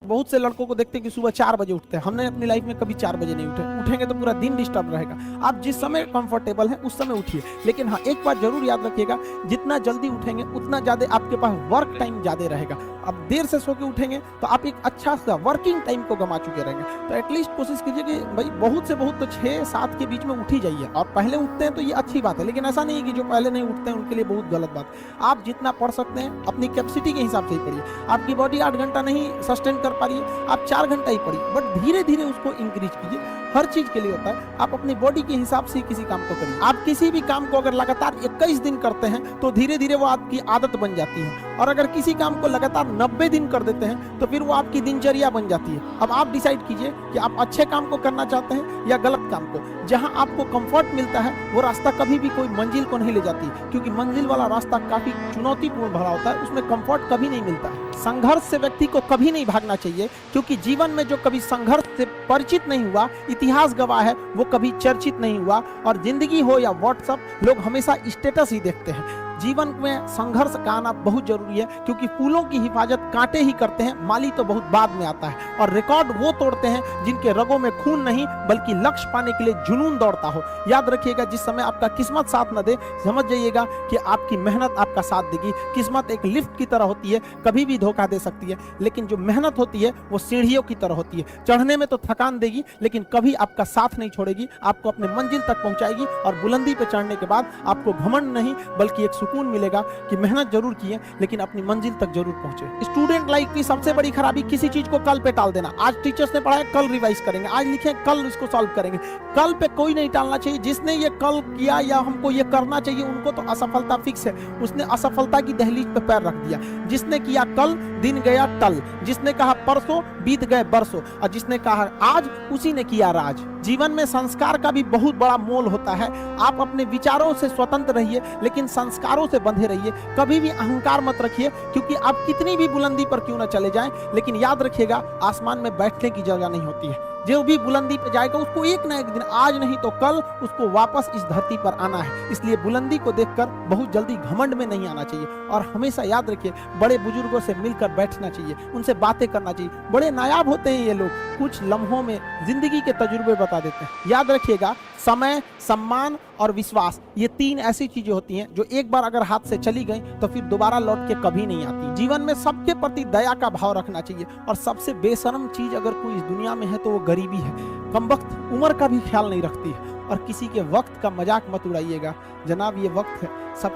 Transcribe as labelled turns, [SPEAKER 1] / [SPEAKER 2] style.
[SPEAKER 1] बहुत से लड़कों को देखते हैं कि सुबह 4 बजे उठते हैं। हमने अपनी लाइफ में कभी 4 बजे नहीं उठे, उठेंगे तो पूरा दिन डिस्टर्ब रहेगा। आप जिस समय कंफर्टेबल है उस समय उठिए, लेकिन हाँ एक बात जरूर याद रखिएगा, जितना जल्दी उठेंगे उतना ज्यादा आपके पास वर्क टाइम ज्यादा रहेगा। अब देर से सो के उठेंगे तो आप एक अच्छा सा वर्किंग टाइम को गंवा चुके रहेंगे। तो एटलीस्ट कोशिश कीजिए कि भाई बहुत से बहुत तो 6-7 के बीच में उठ ही जाइए। और पहले उठते हैं तो ये अच्छी बात है, लेकिन ऐसा नहीं कि जो पहले नहीं उठते हैं उनके लिए बहुत गलत बात। आप जितना पढ़ सकते हैं अपनी कैपेसिटी के हिसाब से ही पढ़िए। आपकी बॉडी 8 घंटा नहीं सस्टेन कर पा रही है, आप 4 घंटा ही पढ़िए, बट धीरे धीरे उसको इंक्रीज कीजिए। हर चीज के लिए होता है, आप अपनी बॉडी के हिसाब से किसी काम को करिए। आप किसी भी काम को अगर लगातार 21 दिन करते हैं तो धीरे धीरे वो आपकी आदत बन जाती है, और अगर किसी काम को लगातार 90 दिन कर देते हैं तो फिर वो आपकी दिनचर्या बन जाती है। अब आप डिसाइड कीजिए कि आप अच्छे काम को करना चाहते हैं या गलत काम को। जहां आपको कंफर्ट मिलता है वो रास्ता कभी भी कोई मंजिल को नहीं ले जाती, क्योंकि मंजिल वाला रास्ता काफी चुनौतीपूर्ण भरा होता है, उसमें कंफर्ट कभी नहीं मिलता है। संघर्ष से व्यक्ति को कभी नहीं भागना चाहिए, क्योंकि जीवन में जो कभी संघर्ष से परिचित नहीं हुआ, इतिहास गवाह है, वो कभी चर्चित नहीं हुआ। और जिंदगी हो या व्हाट्सएप, लोग हमेशा स्टेटस ही देखते हैं। जीवन में संघर्ष का आना बहुत जरूरी है, क्योंकि फूलों की हिफाजत कांटे ही करते हैं, माली तो बहुत बाद में आता है। और रिकॉर्ड वो तोड़ते हैं जिनके रगों में खून नहीं बल्कि लक्ष्य पाने के लिए जुनून दौड़ता हो। याद रखिएगा, जिस समय आपका किस्मत साथ न दे, समझ जाइएगा कि आपकी मेहनत आपका साथ देगी। किस्मत एक लिफ्ट की तरह होती है, कभी भी धोखा दे सकती है, लेकिन जो मेहनत होती है वो सीढ़ियों की तरह होती है। चढ़ने में तो थकान देगी, लेकिन कभी आपका साथ नहीं छोड़ेगी, आपको अपने मंजिल तक पहुंचाएगी। और बुलंदी पे चढ़ने के बाद आपको घमंड नहीं बल्कि एक सुकून मिलेगा कि मेहनत जरूर की है, लेकिन अपनी मंजिल तक जरूर पहुंचे। स्टूडेंट लाइफ की सबसे बड़ी खराबी किसी चीज को कल पे टाल देना। आज टीचर्स ने पढ़ाया, कल रिवाइज करेंगे, आज लिखे कल इसको सॉल्व करेंगे। कल पे कोई नहीं टालना चाहिए। जिसने ये कल किया या हमको ये करना चाहिए, उनको तो असफलता फिक्स है, उसने असफलता की दहलीज पे पैर रख दिया। जिसने किया कल, दिन गया टल। जिसने कहा परसों, बीत गए बरसों। और जिसने कहा आज, उसी ने किया राज। जीवन में संस्कार का भी बहुत बड़ा मोल होता है। आप अपने विचारों से स्वतंत्र रहिए, लेकिन संस्कारों से बंधे रहिए। कभी भी अहंकार मत रखिए, क्योंकि आप कितनी भी बुलंदी पर क्यों न चले जाएं, लेकिन याद रखिएगा आसमान में बैठने की जगह नहीं होती है। जो भी बुलंदी पे जाएगा उसको एक ना एक दिन, आज नहीं तो कल, उसको वापस इस धरती पर आना है। इसलिए बुलंदी को देखकर बहुत जल्दी घमंड में नहीं आना चाहिए। और हमेशा याद रखिए, बड़े बुजुर्गों से मिलकर बैठना चाहिए, उनसे बातें करना चाहिए। बड़े नायाब होते हैं ये लोग, कुछ लम्हों में जिंदगी के तजुर्बे बता देते हैं। याद रखिएगा, समय, सम्मान और विश्वास, ये 3 ऐसी चीजें होती हैं जो एक बार अगर हाथ से चली गई तो फिर दोबारा लौट के कभी नहीं आती। जीवन में सबके प्रति दया का भाव रखना चाहिए। और सबसे बेशर्म चीज अगर कोई इस दुनिया में है तो वो गरीबी है। कमबख्त उम्र का भी ख्याल नहीं रखती है। और किसी के वक्त का मजाक मत उड़ाइएगा जनाब, ये वक्त है सब